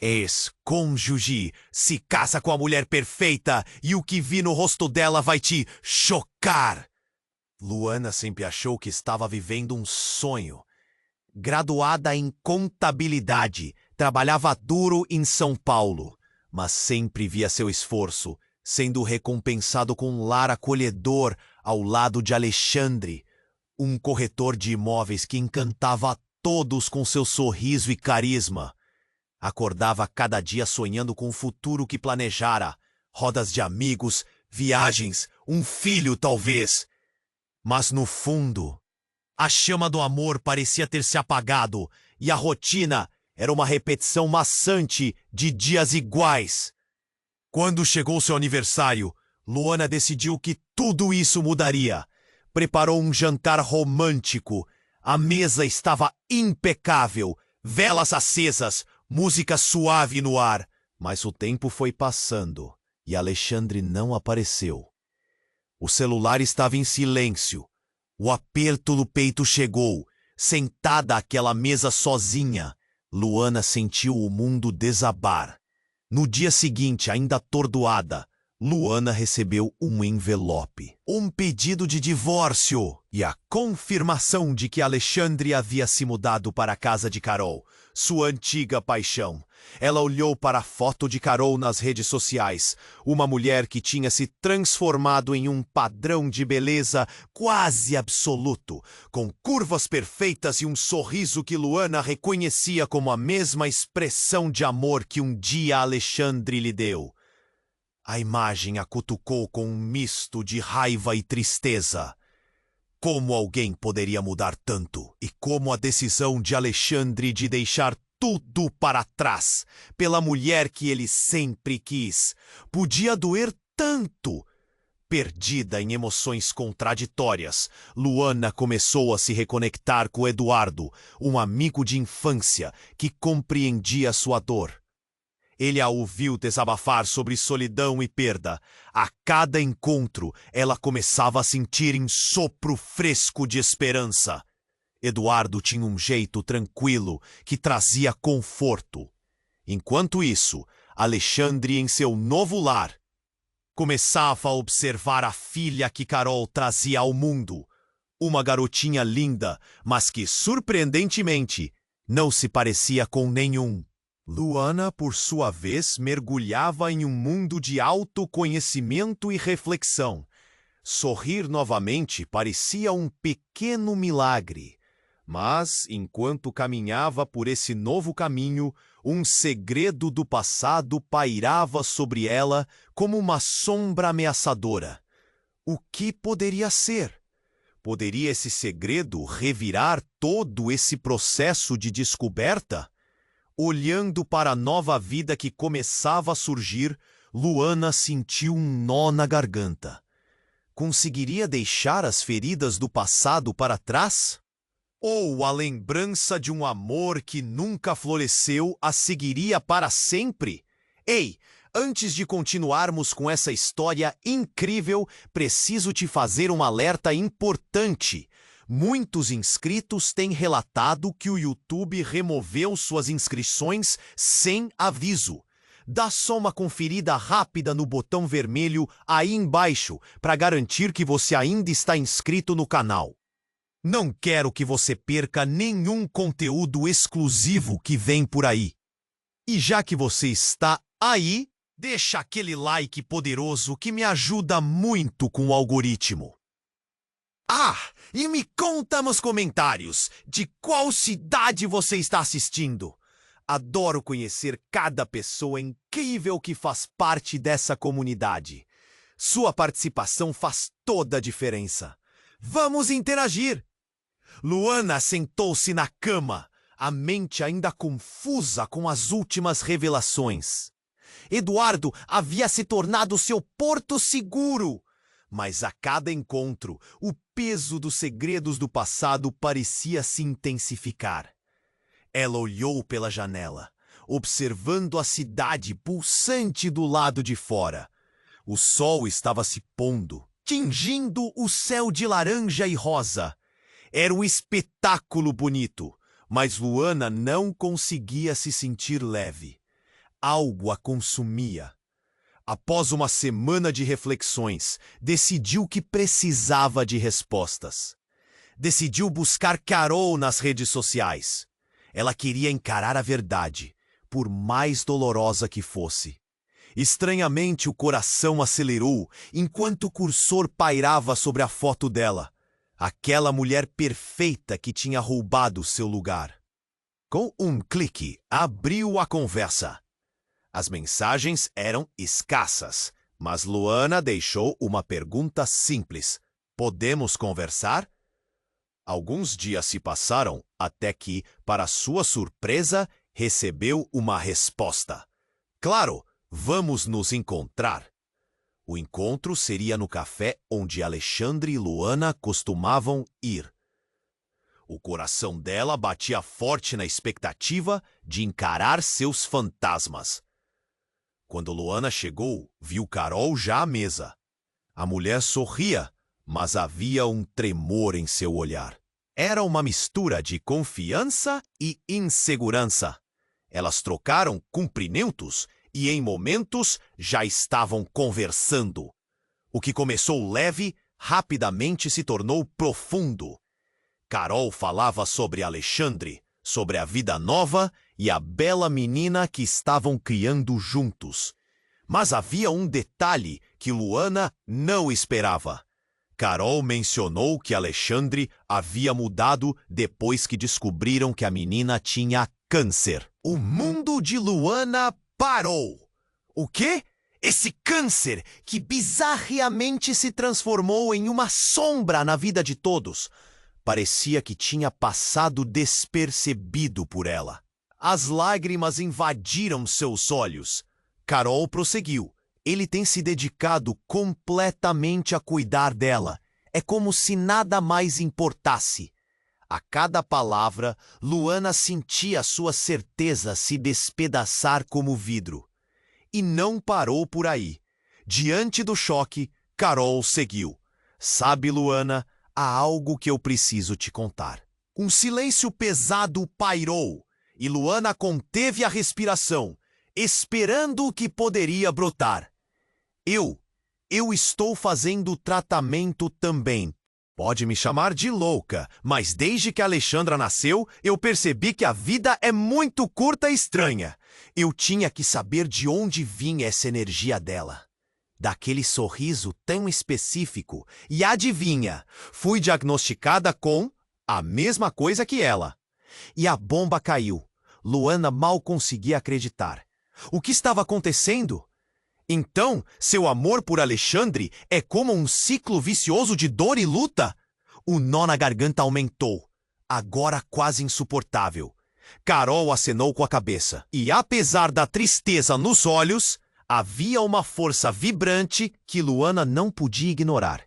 Ex-cônjuge se casa com a mulher perfeita e o que vi no rosto dela vai te chocar. Luana sempre achou que estava vivendo um sonho. Graduada em contabilidade, trabalhava duro em São Paulo, mas sempre via seu esforço sendo recompensado com um lar acolhedor ao lado de Alexandre, um corretor de imóveis que encantava a todos com seu sorriso e carisma. Acordava cada dia sonhando com o futuro que planejara, rodas de amigos, viagens, um filho talvez. Mas no fundo, a chama do amor parecia ter se apagado e a rotina era uma repetição maçante de dias iguais. Quando chegou seu aniversário, Luana decidiu que tudo isso mudaria. Preparou um jantar romântico. A mesa estava impecável, velas acesas, música suave no ar. Mas o tempo foi passando e Alexandre não apareceu. O celular estava em silêncio. O aperto no peito chegou. Sentada àquela mesa sozinha, Luana sentiu o mundo desabar. No dia seguinte, ainda atordoada, Luana recebeu um envelope, um pedido de divórcio e a confirmação de que Alexandre havia se mudado para a casa de Carol, sua antiga paixão. Ela olhou para a foto de Carol nas redes sociais, uma mulher que tinha se transformado em um padrão de beleza quase absoluto, com curvas perfeitas e um sorriso que Luana reconhecia como a mesma expressão de amor que um dia Alexandre lhe deu. A imagem a cutucou com um misto de raiva e tristeza. Como alguém poderia mudar tanto? E como a decisão de Alexandre de deixar tudo para trás, pela mulher que ele sempre quis, podia doer tanto? Perdida em emoções contraditórias, Luana começou a se reconectar com Eduardo, um amigo de infância que compreendia sua dor. Ele a ouviu desabafar sobre solidão e perda. A cada encontro, ela começava a sentir um sopro fresco de esperança. Eduardo tinha um jeito tranquilo que trazia conforto. Enquanto isso, Alexandre, em seu novo lar, começava a observar a filha que Carol trazia ao mundo. Uma garotinha linda, mas que, surpreendentemente, não se parecia com nenhum. Luana, por sua vez, mergulhava em um mundo de autoconhecimento e reflexão. Sorrir novamente parecia um pequeno milagre. Mas, enquanto caminhava por esse novo caminho, um segredo do passado pairava sobre ela como uma sombra ameaçadora. O que poderia ser? Poderia esse segredo revirar todo esse processo de descoberta? Olhando para a nova vida que começava a surgir, Luana sentiu um nó na garganta. Conseguiria deixar as feridas do passado para trás? Ou a lembrança de um amor que nunca floresceu a seguiria para sempre? Ei, antes de continuarmos com essa história incrível, preciso te fazer um alerta importante. Muitos inscritos têm relatado que o YouTube removeu suas inscrições sem aviso. Dá só uma conferida rápida no botão vermelho aí embaixo para garantir que você ainda está inscrito no canal. Não quero que você perca nenhum conteúdo exclusivo que vem por aí. E já que você está aí, deixa aquele like poderoso que me ajuda muito com o algoritmo. Ah, e me conta nos comentários de qual cidade você está assistindo. Adoro conhecer cada pessoa incrível que faz parte dessa comunidade. Sua participação faz toda a diferença. Vamos interagir! Luana sentou-se na cama, a mente ainda confusa com as últimas revelações. Eduardo havia se tornado seu porto seguro. Mas a cada encontro, o peso dos segredos do passado parecia se intensificar. Ela olhou pela janela, observando a cidade pulsante do lado de fora. O sol estava se pondo, tingindo o céu de laranja e rosa. Era um espetáculo bonito, mas Luana não conseguia se sentir leve. Algo a consumia. Após uma semana de reflexões, decidiu que precisava de respostas. Decidiu buscar Carol nas redes sociais. Ela queria encarar a verdade, por mais dolorosa que fosse. Estranhamente, o coração acelerou enquanto o cursor pairava sobre a foto dela. Aquela mulher perfeita que tinha roubado seu lugar. Com um clique, abriu a conversa. As mensagens eram escassas, mas Luana deixou uma pergunta simples. Podemos conversar? Alguns dias se passaram até que, para sua surpresa, recebeu uma resposta. Claro, vamos nos encontrar. O encontro seria no café onde Alexandre e Luana costumavam ir. O coração dela batia forte na expectativa de encarar seus fantasmas. Quando Luana chegou, viu Carol já à mesa. A mulher sorria, mas havia um tremor em seu olhar. Era uma mistura de confiança e insegurança. Elas trocaram cumprimentos e, em momentos, já estavam conversando. O que começou leve, rapidamente se tornou profundo. Carol falava sobre Alexandre, sobre a vida nova e a bela menina que estavam criando juntos. Mas havia um detalhe que Luana não esperava. Carol mencionou que Alexandre havia mudado depois que descobriram que a menina tinha câncer. O mundo de Luana parou. O quê? Esse câncer que bizarramente se transformou em uma sombra na vida de todos. Parecia que tinha passado despercebido por ela. As lágrimas invadiram seus olhos. Carol prosseguiu. Ele tem se dedicado completamente a cuidar dela. É como se nada mais importasse. A cada palavra, Luana sentia sua certeza se despedaçar como vidro. E não parou por aí. Diante do choque, Carol seguiu. Sabe, Luana, há algo que eu preciso te contar. Um silêncio pesado pairou, e Luana conteve a respiração, esperando o que poderia brotar. Eu estou fazendo tratamento também. Pode me chamar de louca, mas desde que a Alexandra nasceu, eu percebi que a vida é muito curta e estranha. Eu tinha que saber de onde vinha essa energia dela. Daquele sorriso tão específico. E adivinha, fui diagnosticada com a mesma coisa que ela. E a bomba caiu. Luana mal conseguia acreditar. O que estava acontecendo? Então, seu amor por Alexandre é como um ciclo vicioso de dor e luta? O nó na garganta aumentou, agora quase insuportável. Carol acenou com a cabeça. E apesar da tristeza nos olhos, havia uma força vibrante que Luana não podia ignorar.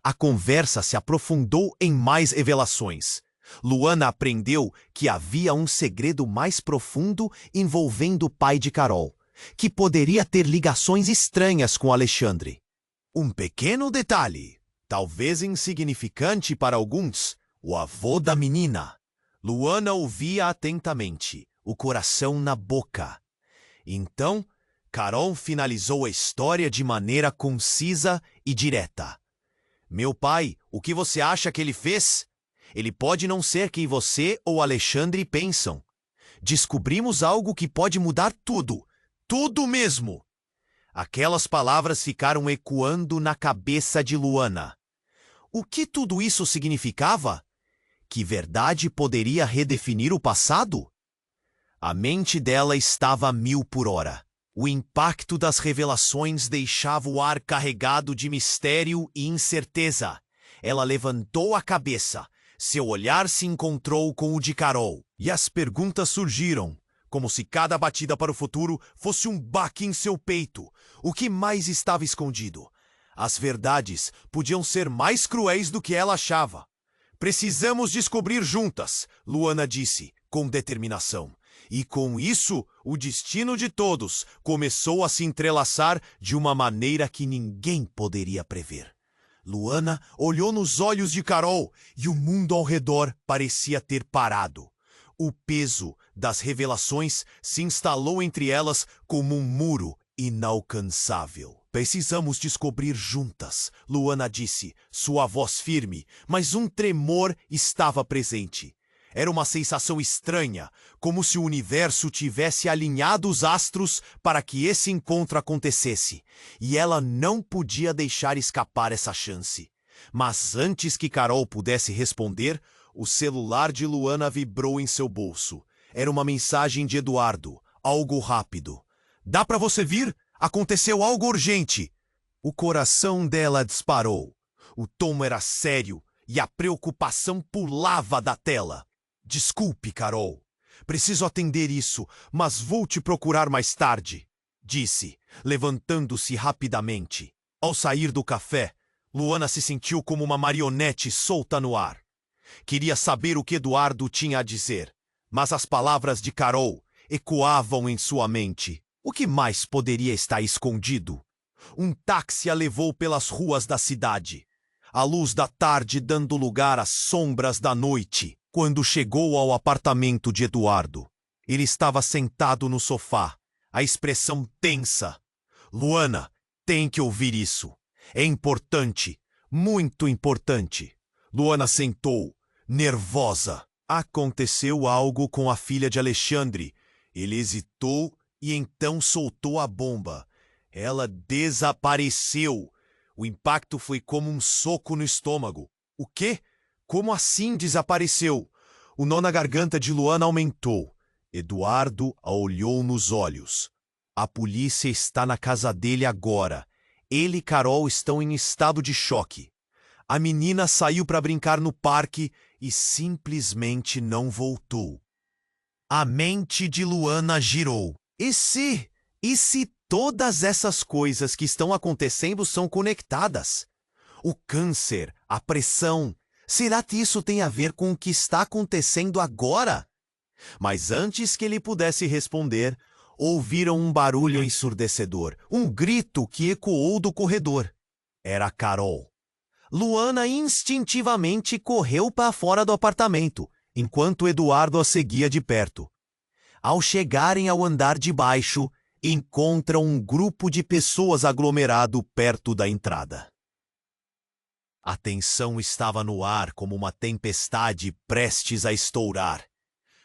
A conversa se aprofundou em mais revelações. Luana aprendeu que havia um segredo mais profundo envolvendo o pai de Carol, que poderia ter ligações estranhas com Alexandre. Um pequeno detalhe, talvez insignificante para alguns, o avô da menina. Luana ouvia atentamente, o coração na boca. Então, Carol finalizou a história de maneira concisa e direta. Meu pai, o que você acha que ele fez? Ele pode não ser quem você ou Alexandre pensam. Descobrimos algo que pode mudar tudo. Tudo mesmo! Aquelas palavras ficaram ecoando na cabeça de Luana. O que tudo isso significava? Que verdade poderia redefinir o passado? A mente dela estava a 1000 por hora. O impacto das revelações deixava o ar carregado de mistério e incerteza. Ela levantou a cabeça. Seu olhar se encontrou com o de Carol. E as perguntas surgiram, como se cada batida para o futuro fosse um baque em seu peito. O que mais estava escondido? As verdades podiam ser mais cruéis do que ela achava. Precisamos descobrir juntas, Luana disse, com determinação. E com isso, o destino de todos começou a se entrelaçar de uma maneira que ninguém poderia prever. Luana olhou nos olhos de Carol e o mundo ao redor parecia ter parado. O peso das revelações se instalou entre elas como um muro inalcançável. Precisamos descobrir juntas, Luana disse, sua voz firme, mas um tremor estava presente. Era uma sensação estranha, como se o universo tivesse alinhado os astros para que esse encontro acontecesse, e ela não podia deixar escapar essa chance. Mas antes que Carol pudesse responder, o celular de Luana vibrou em seu bolso. Era uma mensagem de Eduardo, algo rápido. "Dá para você vir? Aconteceu algo urgente." O coração dela disparou. O tom era sério e a preocupação pulava da tela. "Desculpe, Carol. Preciso atender isso, mas vou te procurar mais tarde", disse, levantando-se rapidamente. Ao sair do café, Luana se sentiu como uma marionete solta no ar. Queria saber o que Eduardo tinha a dizer, mas as palavras de Carol ecoavam em sua mente. O que mais poderia estar escondido? Um táxi a levou pelas ruas da cidade, a luz da tarde dando lugar às sombras da noite. Quando chegou ao apartamento de Eduardo, ele estava sentado no sofá, a expressão tensa. "Luana, tem que ouvir isso. É importante, muito importante." Luana sentou, nervosa. Aconteceu algo com a filha de Alexandre. Ele hesitou e então soltou a bomba. Ela desapareceu. O impacto foi como um soco no estômago. "O quê? Como assim desapareceu?" O nó na garganta de Luana aumentou. Eduardo a olhou nos olhos. "A polícia está na casa dele agora. Ele e Carol estão em estado de choque. A menina saiu para brincar no parque e simplesmente não voltou." A mente de Luana girou. E se todas essas coisas que estão acontecendo são conectadas? O câncer, a pressão, será que isso tem a ver com o que está acontecendo agora? Mas antes que ele pudesse responder, ouviram um barulho ensurdecedor, um grito que ecoou do corredor. Era Carol. Luana instintivamente correu para fora do apartamento, enquanto Eduardo a seguia de perto. Ao chegarem ao andar de baixo, encontram um grupo de pessoas aglomerado perto da entrada. A tensão estava no ar como uma tempestade prestes a estourar.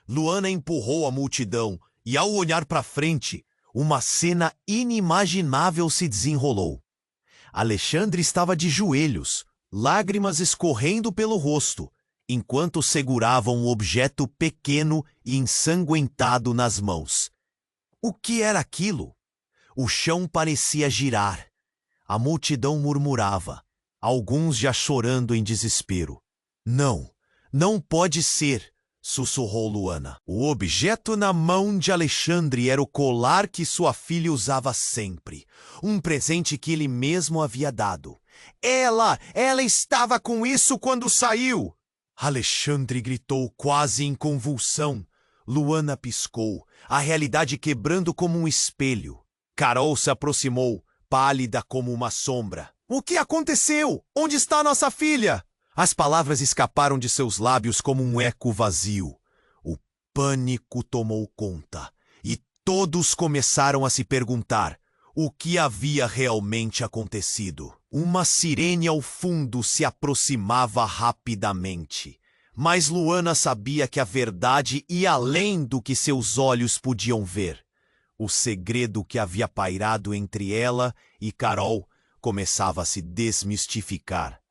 Luana empurrou a multidão e, ao olhar para frente, uma cena inimaginável se desenrolou. Alexandre estava de joelhos, lágrimas escorrendo pelo rosto, enquanto segurava um objeto pequeno e ensanguentado nas mãos. O que era aquilo? O chão parecia girar. A multidão murmurava, alguns já chorando em desespero. "Não, não pode ser", sussurrou Luana. O objeto na mão de Alexandre era o colar que sua filha usava sempre, um presente que ele mesmo havia dado. Ela estava com isso quando saiu!" Alexandre gritou quase em convulsão. Luana piscou, a realidade quebrando como um espelho. Carol se aproximou, pálida como uma sombra. "O que aconteceu? Onde está nossa filha?" As palavras escaparam de seus lábios como um eco vazio. O pânico tomou conta, e todos começaram a se perguntar o que havia realmente acontecido. Uma sirene ao fundo se aproximava rapidamente. Mas Luana sabia que a verdade ia além do que seus olhos podiam ver. O segredo que havia pairado entre ela e Carol começava a se desmistificar.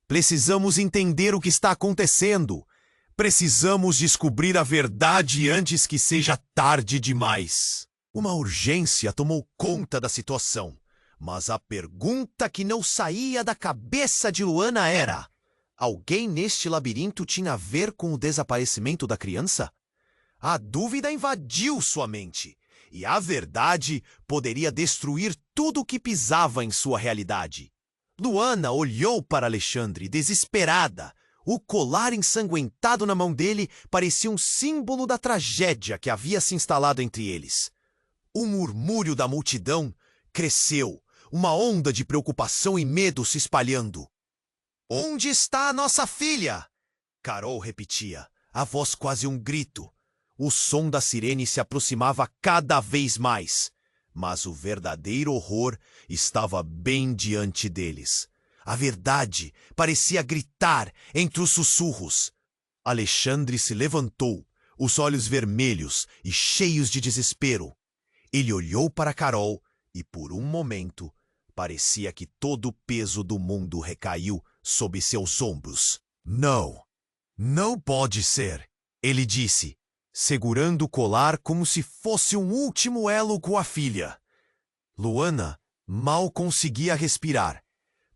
"Precisamos entender o que está acontecendo. Precisamos descobrir a verdade antes que seja tarde demais." Uma urgência tomou conta da situação, mas a pergunta que não saía da cabeça de Luana era: alguém neste labirinto tinha a ver com o desaparecimento da criança? A dúvida invadiu sua mente, e a verdade poderia destruir tudo o que pisava em sua realidade. Luana olhou para Alexandre, desesperada. O colar ensanguentado na mão dele parecia um símbolo da tragédia que havia se instalado entre eles. O murmúrio da multidão cresceu, uma onda de preocupação e medo se espalhando. "Onde está a nossa filha?" Carol repetia, a voz quase um grito. O som da sirene se aproximava cada vez mais, mas o verdadeiro horror estava bem diante deles. A verdade parecia gritar entre os sussurros. Alexandre se levantou, os olhos vermelhos e cheios de desespero. Ele olhou para Carol e, por um momento, parecia que todo o peso do mundo recaiu sob seus ombros. Não, não pode ser, ele disse, segurando o colar como se fosse um último elo com a filha. Luana mal conseguia respirar.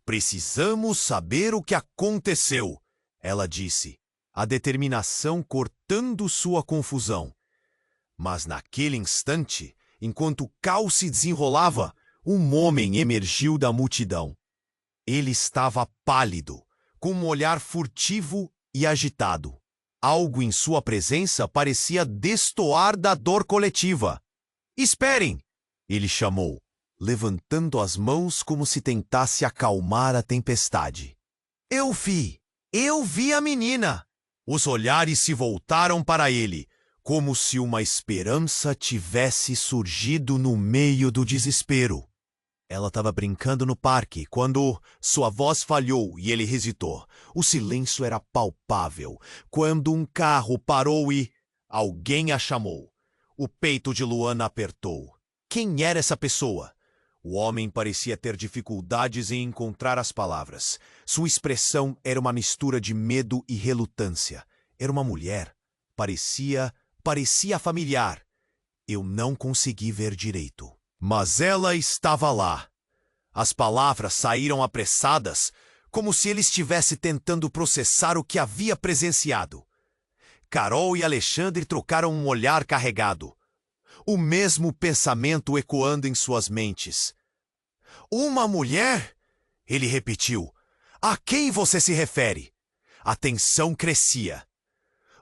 Precisamos saber o que aconteceu, ela disse, a determinação cortando sua confusão. Mas naquele instante, enquanto o caos se desenrolava, um homem emergiu da multidão. Ele estava pálido, com um olhar furtivo e agitado. Algo em sua presença parecia destoar da dor coletiva. Esperem! Ele chamou, levantando as mãos como se tentasse acalmar a tempestade. Eu vi a menina! Os olhares se voltaram para ele, como se uma esperança tivesse surgido no meio do desespero. Ela estava brincando no parque quando sua voz falhou e ele hesitou. O silêncio era palpável quando um carro parou e alguém a chamou. O peito de Luana apertou. Quem era essa pessoa? O homem parecia ter dificuldades em encontrar as palavras. Sua expressão era uma mistura de medo e relutância. Era uma mulher. Parecia familiar. Eu não consegui ver direito. Mas ela estava lá. As palavras saíram apressadas, como se ele estivesse tentando processar o que havia presenciado. Carol e Alexandre trocaram um olhar carregado. O mesmo pensamento ecoando em suas mentes. Uma mulher? Ele repetiu. A quem você se refere? A tensão crescia.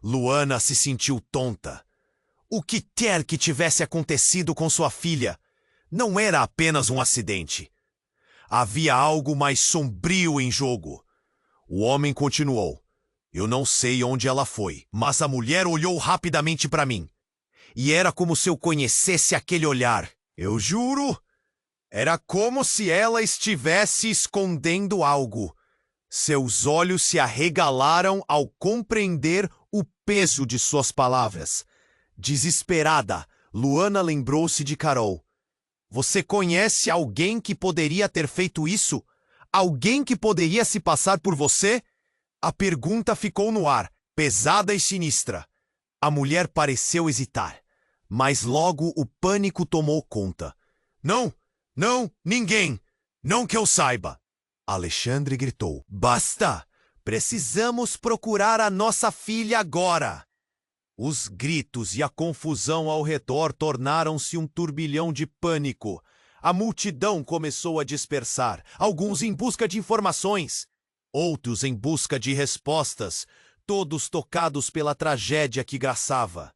Luana se sentiu tonta. O que quer que tivesse acontecido com sua filha? Não era apenas um acidente. Havia algo mais sombrio em jogo. O homem continuou. Eu não sei onde ela foi, mas a mulher olhou rapidamente para mim. E era como se eu conhecesse aquele olhar. Eu juro, era como se ela estivesse escondendo algo. Seus olhos se arregalaram ao compreender o peso de suas palavras. Desesperada, Luana lembrou-se de Carol. Você conhece alguém que poderia ter feito isso? Alguém que poderia se passar por você? A pergunta ficou no ar, pesada e sinistra. A mulher pareceu hesitar, mas logo o pânico tomou conta. Não, ninguém. Não que eu saiba. Alexandre gritou. Basta! Precisamos procurar a nossa filha agora! Os gritos e a confusão ao redor tornaram-se um turbilhão de pânico. A multidão começou a dispersar, alguns em busca de informações, outros em busca de respostas, todos tocados pela tragédia que graçava.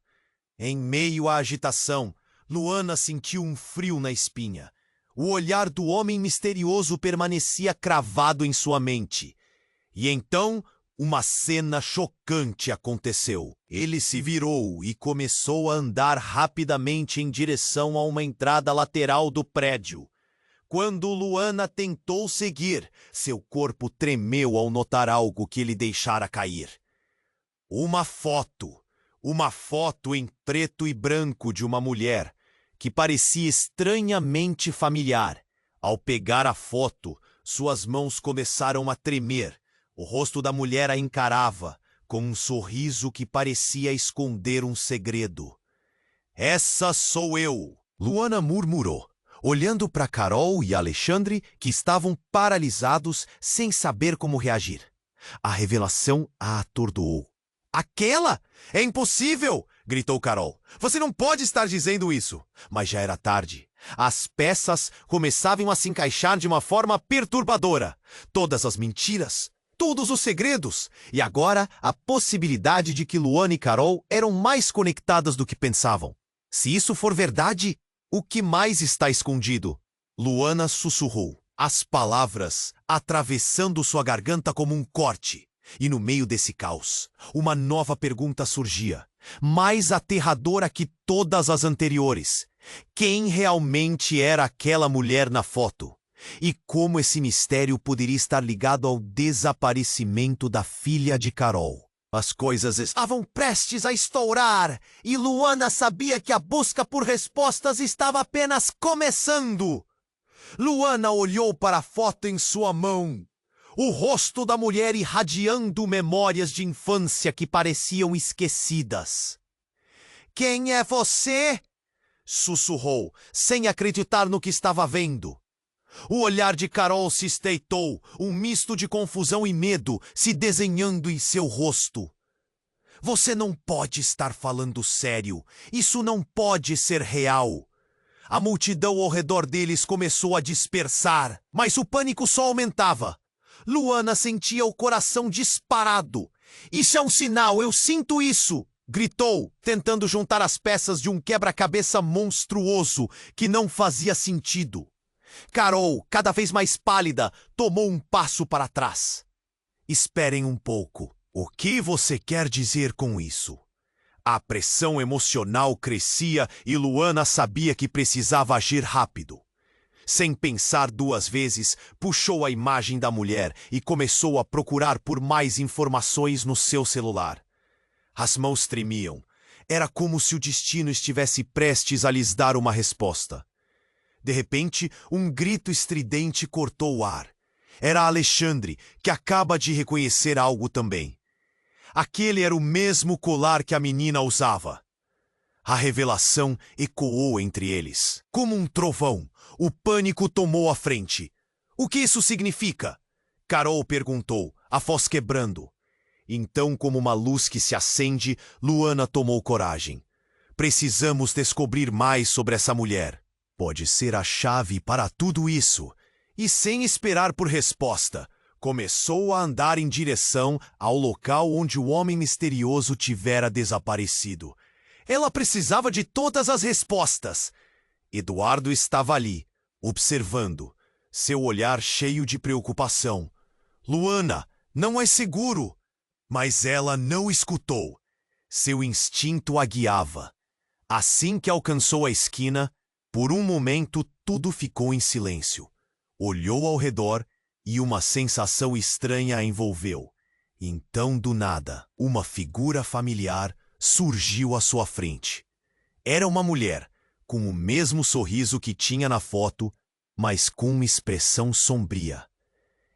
Em meio à agitação, Luana sentiu um frio na espinha. O olhar do homem misterioso permanecia cravado em sua mente. E então, uma cena chocante aconteceu. Ele se virou e começou a andar rapidamente em direção a uma entrada lateral do prédio. Quando Luana tentou seguir, seu corpo tremeu ao notar algo que ele deixara cair. Uma foto em preto e branco de uma mulher, que parecia estranhamente familiar. Ao pegar a foto, suas mãos começaram a tremer. O rosto da mulher a encarava, com um sorriso que parecia esconder um segredo. Essa sou eu, Luana murmurou, olhando para Carol e Alexandre, que estavam paralisados sem saber como reagir. A revelação a atordoou. Aquela? É impossível! Gritou Carol. Você não pode estar dizendo isso! Mas já era tarde. As peças começavam a se encaixar de uma forma perturbadora. Todas as mentiras, todos os segredos, e agora a possibilidade de que Luana e Carol eram mais conectadas do que pensavam. Se isso for verdade, o que mais está escondido? Luana sussurrou, as palavras atravessando sua garganta como um corte. E no meio desse caos, uma nova pergunta surgia. mais aterradora que todas as anteriores. Quem realmente era aquela mulher na foto? E como esse mistério poderia estar ligado ao desaparecimento da filha de Carol? As coisas estavam prestes a estourar, e Luana sabia que a busca por respostas estava apenas começando. Luana olhou para a foto em sua mão. O rosto da mulher irradiando memórias de infância que pareciam esquecidas. "Quem é você?" sussurrou, sem acreditar no que estava vendo. O olhar de Carol se estreitou, um misto de confusão e medo se desenhando em seu rosto. "Você não pode estar falando sério. Isso não pode ser real." A multidão ao redor deles começou a dispersar, mas o pânico só aumentava. Luana sentia o coração disparado. "Isso é um sinal, eu sinto isso!" gritou, tentando juntar as peças de um quebra-cabeça monstruoso que não fazia sentido. Carol, cada vez mais pálida, tomou um passo para trás. "Esperem um pouco. O que você quer dizer com isso?" A pressão emocional crescia e Luana sabia que precisava agir rápido. Sem pensar duas vezes, puxou a imagem da mulher e começou a procurar por mais informações no seu celular. As mãos tremiam. Era como se o destino estivesse prestes a lhes dar uma resposta. De repente, um grito estridente cortou o ar. Era Alexandre, que acaba de reconhecer algo também. Aquele era o mesmo colar que a menina usava. A revelação ecoou entre eles. Como um trovão, o pânico tomou a frente. "O que isso significa?" Carol perguntou, a voz quebrando. Então, como uma luz que se acende, Luana tomou coragem. "Precisamos descobrir mais sobre essa mulher. Pode ser a chave para tudo isso." E sem esperar por resposta, começou a andar em direção ao local onde o homem misterioso tivera desaparecido. Ela precisava de todas as respostas. Eduardo estava ali, observando, seu olhar cheio de preocupação. "Luana, não é seguro." Mas ela não escutou. Seu instinto a guiava. Assim que alcançou a esquina, por um momento tudo ficou em silêncio. Olhou ao redor e uma sensação estranha a envolveu. Então, do nada, uma figura familiar surgiu à sua frente. Era uma mulher, com o mesmo sorriso que tinha na foto, mas com uma expressão sombria.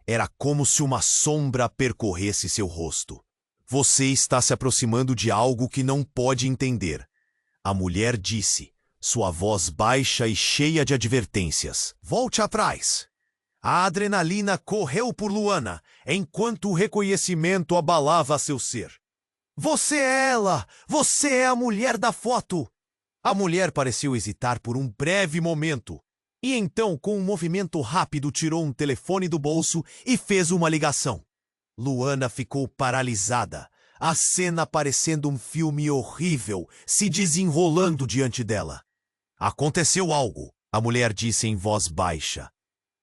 Era como se uma sombra percorresse seu rosto. "Você está se aproximando de algo que não pode entender," a mulher disse, sua voz baixa e cheia de advertências. "Volte atrás." A adrenalina correu por Luana, enquanto o reconhecimento abalava seu ser. "Você é ela! Você é a mulher da foto!" A mulher pareceu hesitar por um breve momento. E então, com um movimento rápido, tirou um telefone do bolso e fez uma ligação. Luana ficou paralisada, a cena parecendo um filme horrível se desenrolando diante dela. "Aconteceu algo," a mulher disse em voz baixa.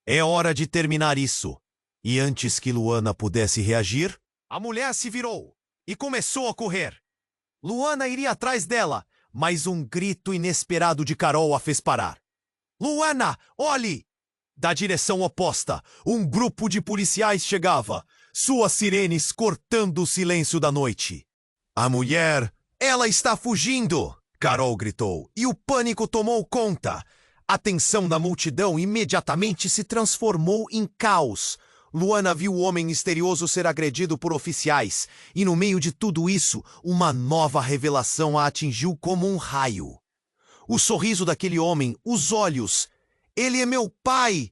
"É hora de terminar isso." E antes que Luana pudesse reagir, a mulher se virou e começou a correr. Luana iria atrás dela, mas um grito inesperado de Carol a fez parar. "Luana, olhe!" Da direção oposta, um grupo de policiais chegava, suas sirenes cortando o silêncio da noite. "A mulher, ela está fugindo!" Carol gritou, e o pânico tomou conta. A tensão da multidão imediatamente se transformou em caos. Luana viu o homem misterioso ser agredido por oficiais, e no meio de tudo isso, uma nova revelação a atingiu como um raio. O sorriso daquele homem, os olhos. "Ele é meu pai!"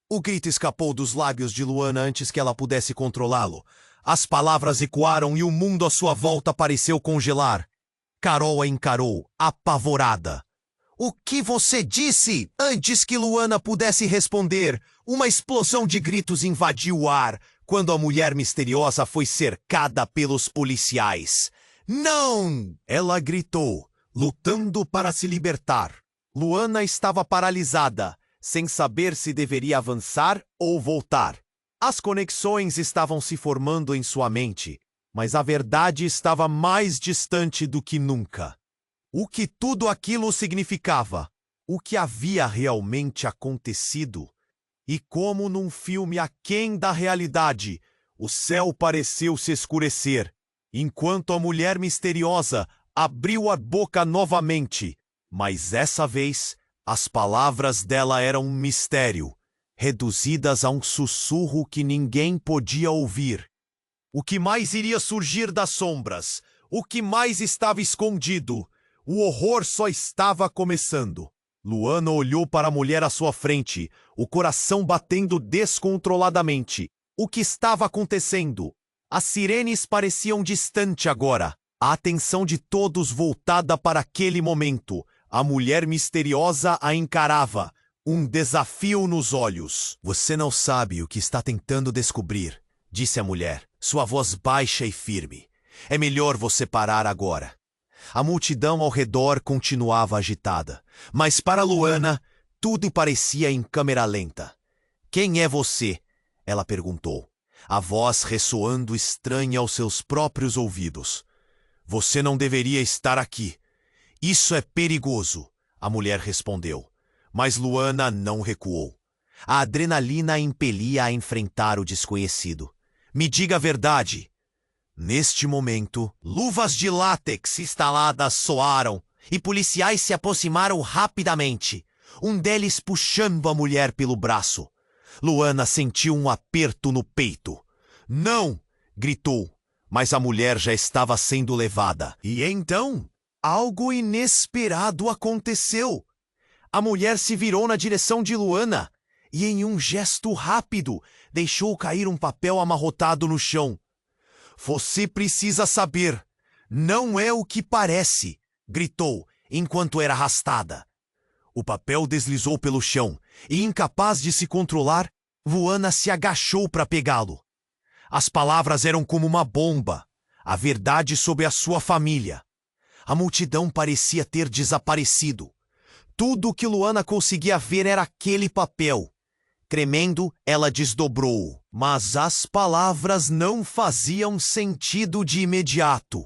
O grito escapou dos lábios de Luana antes que ela pudesse controlá-lo. As palavras ecoaram e o mundo à sua volta pareceu congelar. Carol a encarou, apavorada. "O que você disse?" Antes que Luana pudesse responder, uma explosão de gritos invadiu o ar, quando a mulher misteriosa foi cercada pelos policiais. "Não!" ela gritou, lutando para se libertar. Luana estava paralisada, sem saber se deveria avançar ou voltar. As conexões estavam se formando em sua mente, mas a verdade estava mais distante do que nunca. O que tudo aquilo significava? O que havia realmente acontecido? E como num filme aquém da realidade, o céu pareceu se escurecer, enquanto a mulher misteriosa abriu a boca novamente, mas essa vez as palavras dela eram um mistério, reduzidas a um sussurro que ninguém podia ouvir. O que mais iria surgir das sombras? O que mais estava escondido? O horror só estava começando. Luana olhou para a mulher à sua frente, o coração batendo descontroladamente. O que estava acontecendo? As sirenes pareciam distante agora. A atenção de todos voltada para aquele momento. A mulher misteriosa a encarava, um desafio nos olhos. Você não sabe o que está tentando descobrir, disse a mulher, sua voz baixa e firme. É melhor você parar agora. A multidão ao redor continuava agitada, mas para Luana, tudo parecia em câmera lenta. Quem é você? Ela perguntou, a voz ressoando estranha aos seus próprios ouvidos. Você não deveria estar aqui. Isso é perigoso, a mulher respondeu, mas Luana não recuou. A adrenalina a impelia a enfrentar o desconhecido. Me diga a verdade. Neste momento, luvas de látex instaladas soaram e policiais se aproximaram rapidamente, um deles puxando a mulher pelo braço. Luana sentiu um aperto no peito. Não! Gritou, mas a mulher já estava sendo levada. E então, algo inesperado aconteceu. A mulher se virou na direção de Luana e, em um gesto rápido, deixou cair um papel amarrotado no chão. Você precisa saber. Não é o que parece, gritou, enquanto era arrastada. O papel deslizou pelo chão e, incapaz de se controlar, Luana se agachou para pegá-lo. As palavras eram como uma bomba. A verdade sobre a sua família. A multidão parecia ter desaparecido. Tudo o que Luana conseguia ver era aquele papel. Tremendo, ela desdobrou-o, mas as palavras não faziam sentido de imediato.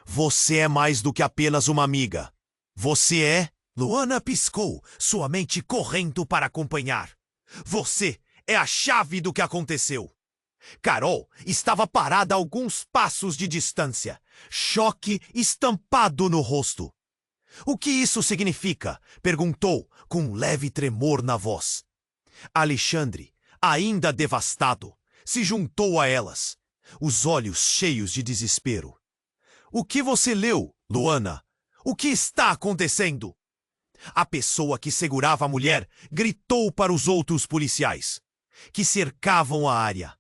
Você é mais do que apenas uma amiga. Você é... Luana piscou, sua mente correndo para acompanhar. Você é a chave do que aconteceu. Carol estava parada a alguns passos de distância, choque estampado no rosto. O que isso significa? Perguntou, com um leve tremor na voz. Alexandre, ainda devastado, se juntou a elas, os olhos cheios de desespero. O que você leu, Luana? O que está acontecendo? A pessoa que segurava a mulher gritou para os outros policiais, que cercavam a área.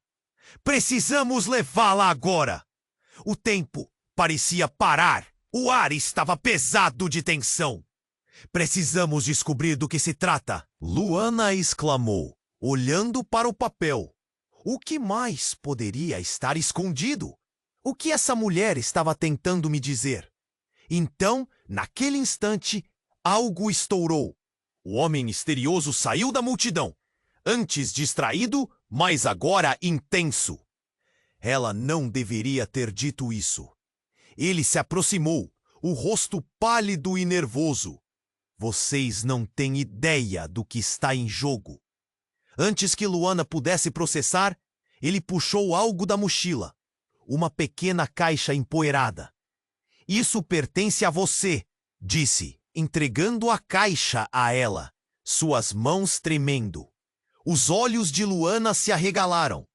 Precisamos levá-la agora! O tempo parecia parar. O ar estava pesado de tensão. Precisamos descobrir do que se trata, Luana exclamou, olhando para o papel. O que mais poderia estar escondido? O que essa mulher estava tentando me dizer? Então, naquele instante, algo estourou. O homem misterioso saiu da multidão, antes distraído, mas agora intenso. Ela não deveria ter dito isso. Ele se aproximou, o rosto pálido e nervoso. Vocês não têm ideia do que está em jogo. Antes que Luana pudesse processar, ele puxou algo da mochila. Uma pequena caixa empoeirada. Isso pertence a você, disse, entregando a caixa a ela, suas mãos tremendo. Os olhos de Luana se arregalaram.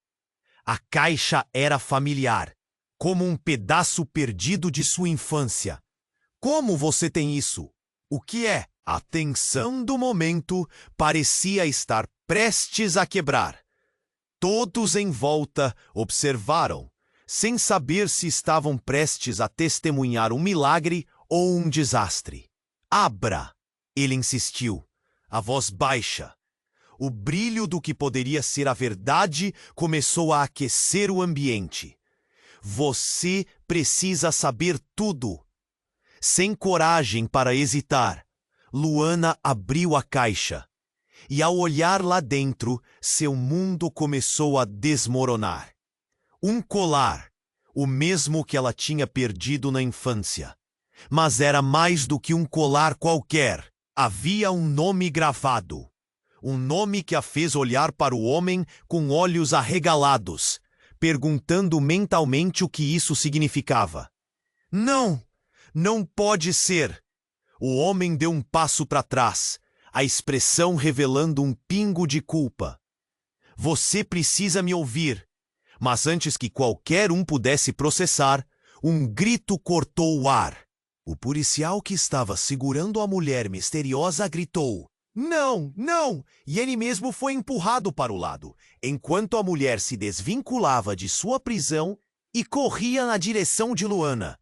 A caixa era familiar, como um pedaço perdido de sua infância. Como você tem isso? O que é? A tensão do momento parecia estar prestes a quebrar. Todos em volta observaram, sem saber se estavam prestes a testemunhar um milagre ou um desastre. Abra! Ele insistiu, a voz baixa. O brilho do que poderia ser a verdade começou a aquecer o ambiente. Você precisa saber tudo. Sem coragem para hesitar, Luana abriu a caixa. E ao olhar lá dentro, seu mundo começou a desmoronar. Um colar, o mesmo que ela tinha perdido na infância. Mas era mais do que um colar qualquer. Havia um nome gravado. Um nome que a fez olhar para o homem com olhos arregalados, perguntando mentalmente o que isso significava. Não! Não pode ser! O homem deu um passo para trás, a expressão revelando um pingo de culpa. Você precisa me ouvir. Mas antes que qualquer um pudesse processar, um grito cortou o ar. O policial que estava segurando a mulher misteriosa gritou: "Não, não!" E ele mesmo foi empurrado para o lado, enquanto a mulher se desvinculava de sua prisão e corria na direção de Luana.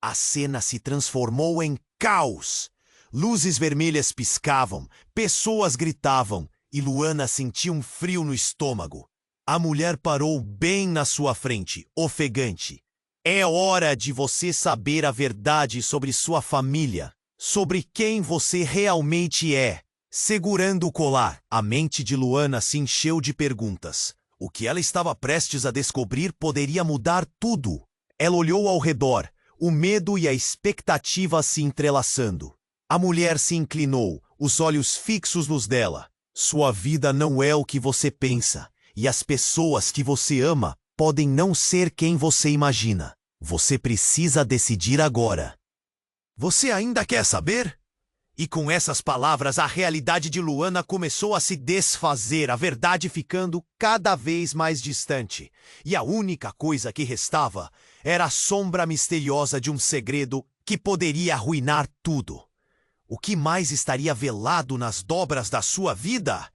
A cena se transformou em caos. Luzes vermelhas piscavam, pessoas gritavam e Luana sentia um frio no estômago. A mulher parou bem na sua frente, ofegante. É hora de você saber a verdade sobre sua família, sobre quem você realmente é. Segurando o colar, a mente de Luana se encheu de perguntas. O que ela estava prestes a descobrir poderia mudar tudo. Ela olhou ao redor, o medo e a expectativa se entrelaçando. A mulher se inclinou, os olhos fixos nos dela. Sua vida não é o que você pensa, e as pessoas que você ama podem não ser quem você imagina. Você precisa decidir agora. Você ainda quer saber? E com essas palavras, a realidade de Luana começou a se desfazer, a verdade ficando cada vez mais distante. E a única coisa que restava era a sombra misteriosa de um segredo que poderia arruinar tudo. O que mais estaria velado nas dobras da sua vida?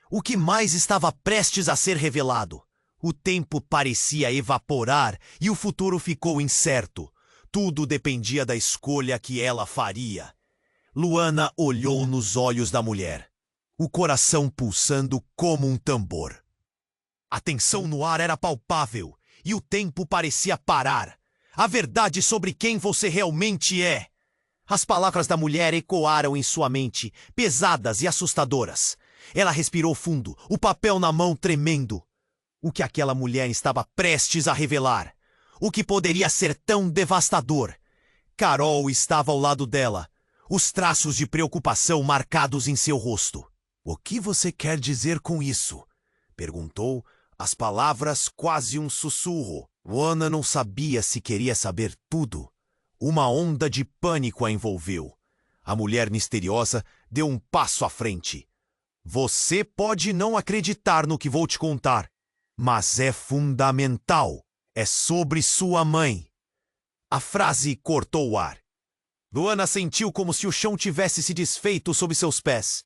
O que mais estava prestes a ser revelado? O tempo parecia evaporar e o futuro ficou incerto. Tudo dependia da escolha que ela faria. Luana olhou nos olhos da mulher, o coração pulsando como um tambor. A tensão no ar era palpável e o tempo parecia parar. A verdade sobre quem você realmente é. As palavras da mulher ecoaram em sua mente, pesadas e assustadoras. Ela respirou fundo, o papel na mão tremendo. O que aquela mulher estava prestes a revelar? O que poderia ser tão devastador? Carol estava ao lado dela, os traços de preocupação marcados em seu rosto. "O que você quer dizer com isso?" perguntou, as palavras quase um sussurro. Luana não sabia se queria saber tudo. Uma onda de pânico a envolveu. A mulher misteriosa deu um passo à frente. "Você pode não acreditar no que vou te contar, mas é fundamental. É sobre sua mãe." A frase cortou o ar. Luana sentiu como se o chão tivesse se desfeito sob seus pés.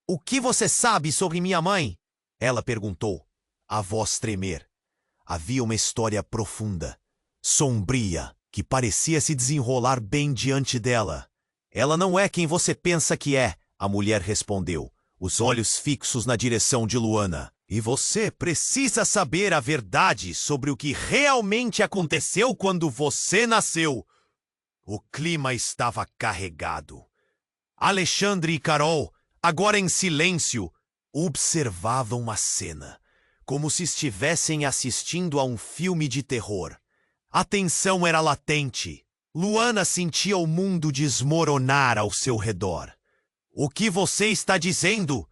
"O que você sabe sobre minha mãe?" ela perguntou, a voz tremer. Havia uma história profunda, sombria, que parecia se desenrolar bem diante dela. "Ela não é quem você pensa que é", a mulher respondeu, os olhos fixos na direção de Luana. "E você precisa saber a verdade sobre o que realmente aconteceu quando você nasceu." O clima estava carregado. Alexandre e Carol, agora em silêncio, observavam a cena, como se estivessem assistindo a um filme de terror. A tensão era latente. Luana sentia o mundo desmoronar ao seu redor. "O que você está dizendo?"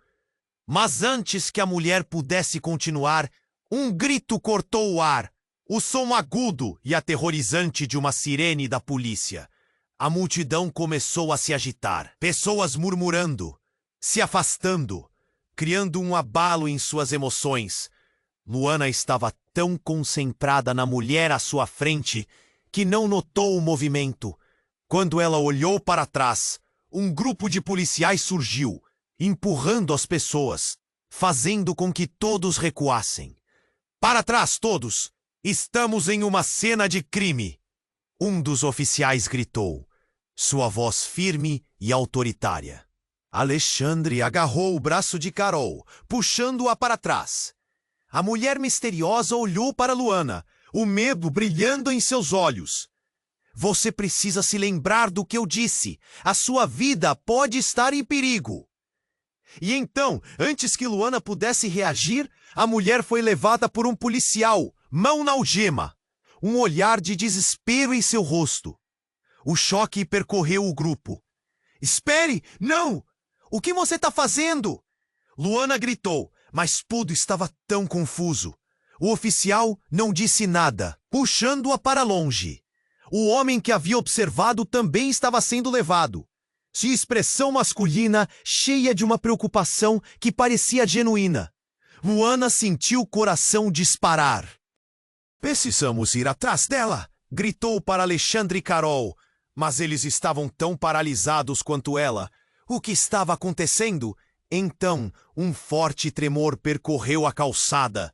Mas antes que a mulher pudesse continuar, um grito cortou o ar. O som agudo e aterrorizante de uma sirene da polícia. A multidão começou a se agitar. Pessoas murmurando, se afastando, criando um abalo em suas emoções. Luana estava tão concentrada na mulher à sua frente que não notou o movimento. Quando ela olhou para trás, um grupo de policiais surgiu, empurrando as pessoas, fazendo com que todos recuassem. "Para trás, todos! Estamos em uma cena de crime!" Um dos oficiais gritou, sua voz firme e autoritária. Alexandre agarrou o braço de Carol, puxando-a para trás. A mulher misteriosa olhou para Luana, o medo brilhando em seus olhos. "Você precisa se lembrar do que eu disse. A sua vida pode estar em perigo." E então, antes que Luana pudesse reagir, a mulher foi levada por um policial, mão na algema. um olhar de desespero em seu rosto. O choque percorreu o grupo. Espere! Não! O que você está fazendo? Luana gritou, mas tudo estava tão confuso. O oficial não disse nada, puxando-a para longe. O homem que havia observado também estava sendo levado. Sua expressão masculina cheia de uma preocupação que parecia genuína. Luana sentiu o coração disparar. Precisamos ir atrás dela, gritou para Alexandre e Carol, mas eles estavam tão paralisados quanto ela. O que estava acontecendo? Então, um forte tremor percorreu a calçada.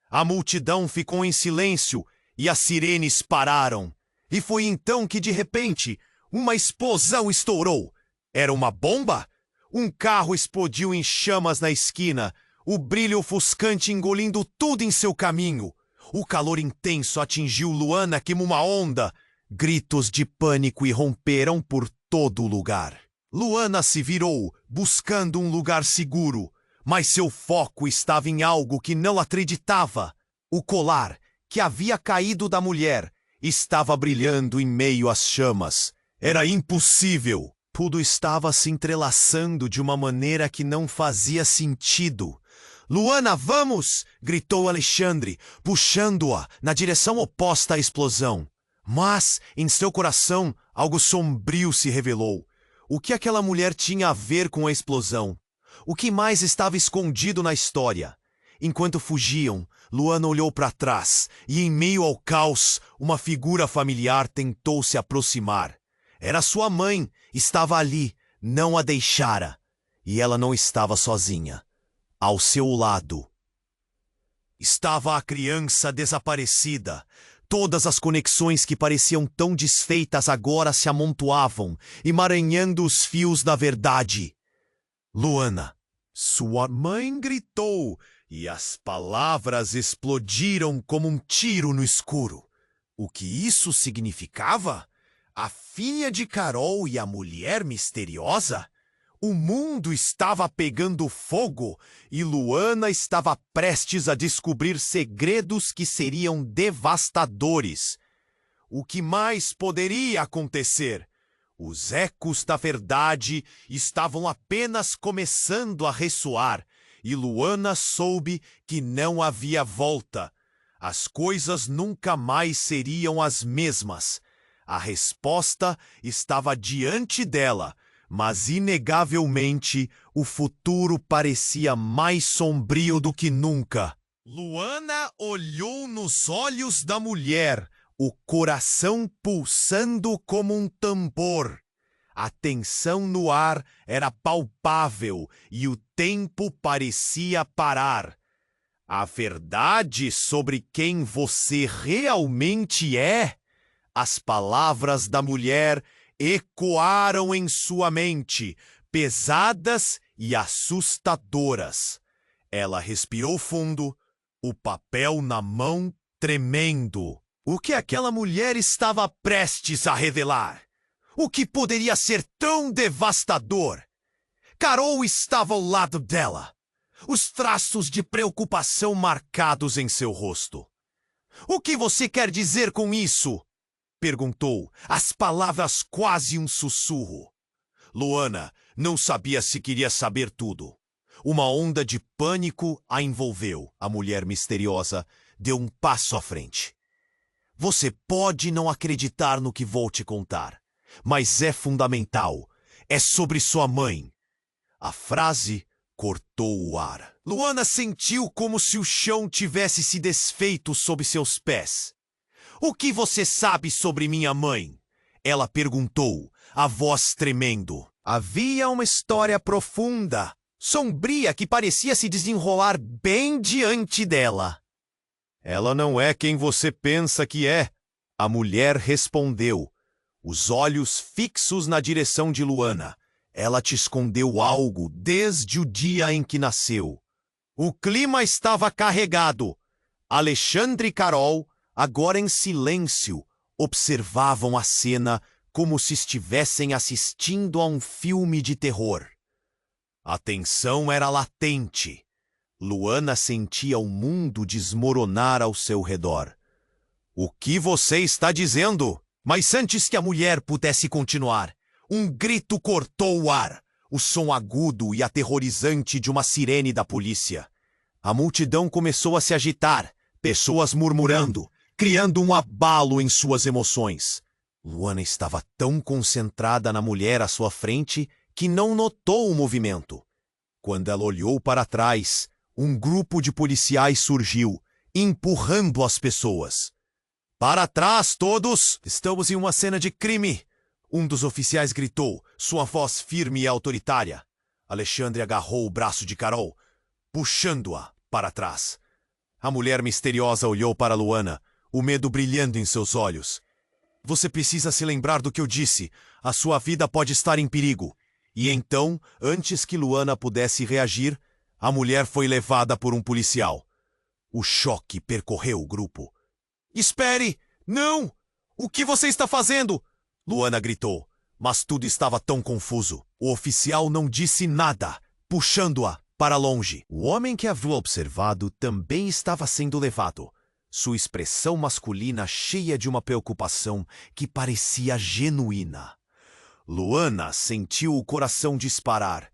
A multidão ficou em silêncio e as sirenes pararam. E foi então que, de repente, uma explosão estourou. Era uma bomba? Um carro explodiu em chamas na esquina, o brilho ofuscante engolindo tudo em seu caminho. O calor intenso atingiu Luana como uma onda. Gritos de pânico irromperam por todo o lugar. Luana se virou, buscando um lugar seguro, mas seu foco estava em algo que não acreditava. O colar, que havia caído da mulher, estava brilhando em meio às chamas. Era impossível. Tudo estava se entrelaçando de uma maneira que não fazia sentido. Luana, vamos! Gritou Alexandre, puxando-a na direção oposta à explosão. Mas, em seu coração, algo sombrio se revelou. O que aquela mulher tinha a ver com a explosão? O que mais estava escondido na história? Enquanto fugiam, Luana olhou para trás e, em meio ao caos, uma figura familiar tentou se aproximar. Era sua mãe, estava ali, não a deixara. E ela não estava sozinha. Ao seu lado estava a criança desaparecida. Todas as conexões que pareciam tão desfeitas agora se amontoavam, emaranhando os fios da verdade. Luana, sua mãe gritou, e as palavras explodiram como um tiro no escuro. O que isso significava? A filha de Carol e a mulher misteriosa? O mundo estava pegando fogo e Luana estava prestes a descobrir segredos que seriam devastadores. O que mais poderia acontecer? Os ecos da verdade estavam apenas começando a ressoar e Luana soube que não havia volta. As coisas nunca mais seriam as mesmas. A resposta estava diante dela, mas inegavelmente o futuro parecia mais sombrio do que nunca. Luana olhou nos olhos da mulher, o coração pulsando como um tambor. A tensão no ar era palpável e o tempo parecia parar. A verdade sobre quem você realmente é? As palavras da mulher ecoaram em sua mente, pesadas e assustadoras. Ela respirou fundo, o papel na mão tremendo. O que aquela mulher estava prestes a revelar? O que poderia ser tão devastador? Carol estava ao lado dela, os traços de preocupação marcados em seu rosto. O que você quer dizer com isso? Perguntou, as palavras quase um sussurro. Luana não sabia se queria saber tudo. Uma onda de pânico a envolveu. A mulher misteriosa deu um passo à frente. Você pode não acreditar no que vou te contar, mas é fundamental. É sobre sua mãe. A frase cortou o ar. Luana sentiu como se o chão tivesse se desfeito sob seus pés. O que você sabe sobre minha mãe? Ela perguntou, a voz tremendo. Havia uma história profunda, sombria que parecia se desenrolar bem diante dela. Ela não é quem você pensa que é, a mulher respondeu, os olhos fixos na direção de Luana. Ela te escondeu algo desde o dia em que nasceu. O clima estava carregado. Alexandre e Carol, agora em silêncio, observavam a cena como se estivessem assistindo a um filme de terror. A tensão era latente. Luana sentia o mundo desmoronar ao seu redor. O que você está dizendo? Mas antes que a mulher pudesse continuar, um grito cortou o ar, o som agudo e aterrorizante de uma sirene da polícia. A multidão começou a se agitar, pessoas murmurando, criando um abalo em suas emoções. Luana estava tão concentrada na mulher à sua frente que não notou o movimento. Quando ela olhou para trás, um grupo de policiais surgiu, empurrando as pessoas. Para trás, todos! Estamos em uma cena de crime! Um dos oficiais gritou, sua voz firme e autoritária. Alexandre agarrou o braço de Carol, puxando-a para trás. A mulher misteriosa olhou para Luana, o medo brilhando em seus olhos. Você precisa se lembrar do que eu disse. A sua vida pode estar em perigo. E então, antes que Luana pudesse reagir, a mulher foi levada por um policial. O choque percorreu o grupo. Espere! Não! O que você está fazendo? Luana gritou, mas tudo estava tão confuso. O oficial não disse nada, puxando-a para longe. O homem que havia observado também estava sendo levado. Sua expressão masculina cheia de uma preocupação que parecia genuína. Luana sentiu o coração disparar.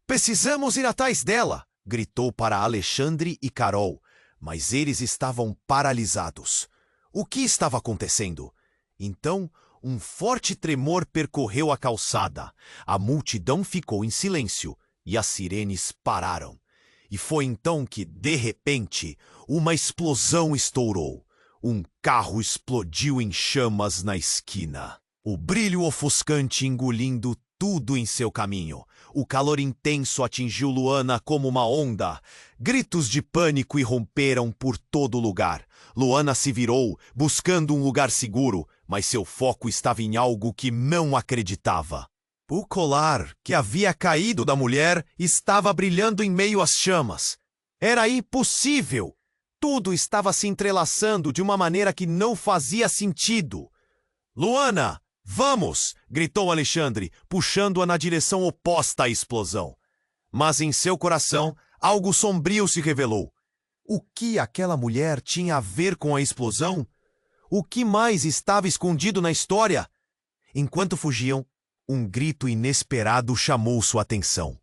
Precisamos ir atrás dela! Gritou para Alexandre e Carol, mas eles estavam paralisados. O que estava acontecendo? Então, um forte tremor percorreu a calçada. A multidão ficou em silêncio e as sirenes pararam. E foi então que, de repente, uma explosão estourou. Um carro explodiu em chamas na esquina. O brilho ofuscante engolindo tudo em seu caminho. O calor intenso atingiu Luana como uma onda. Gritos de pânico irromperam por todo lugar. Luana se virou, buscando um lugar seguro, mas seu foco estava em algo que não acreditava. O colar que havia caído da mulher estava brilhando em meio às chamas. Era impossível! Tudo estava se entrelaçando de uma maneira que não fazia sentido. Luana! Vamos! Gritou Alexandre, puxando-a na direção oposta à explosão. Mas em seu coração, algo sombrio se revelou. O que aquela mulher tinha a ver com a explosão? O que mais estava escondido na história? Enquanto fugiam, um grito inesperado chamou sua atenção.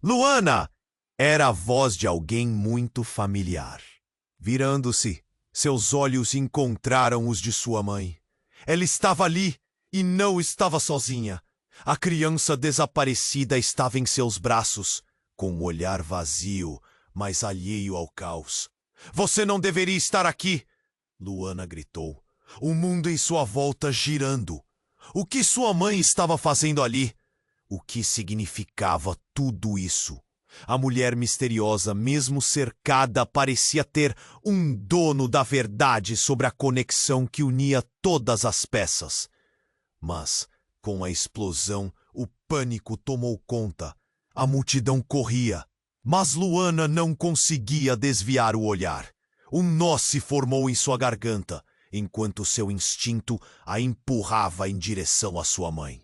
Luana! Era a voz de alguém muito familiar. Virando-se, seus olhos encontraram os de sua mãe. Ela estava ali e não estava sozinha. A criança desaparecida estava em seus braços, com um olhar vazio, mas alheio ao caos. Você não deveria estar aqui! Luana gritou. O mundo em sua volta girando. O que sua mãe estava fazendo ali? O que significava tudo isso? A mulher misteriosa, mesmo cercada, parecia ter um dono da verdade sobre a conexão que unia todas as peças. Mas, com a explosão, o pânico tomou conta. A multidão corria, mas Luana não conseguia desviar o olhar. Um nó se formou em sua garganta, enquanto seu instinto a empurrava em direção à sua mãe.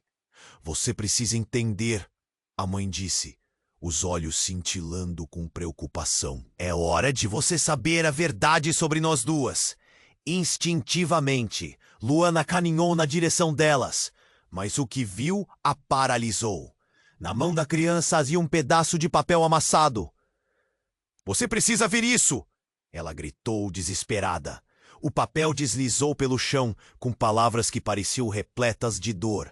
Você precisa entender, a mãe disse, os olhos cintilando com preocupação. É hora de você saber a verdade sobre nós duas. Instintivamente, Luana caminhou na direção delas, mas o que viu a paralisou. Na mão da criança havia um pedaço de papel amassado. Você precisa ver isso! Ela gritou desesperada. O papel deslizou pelo chão com palavras que pareciam repletas de dor.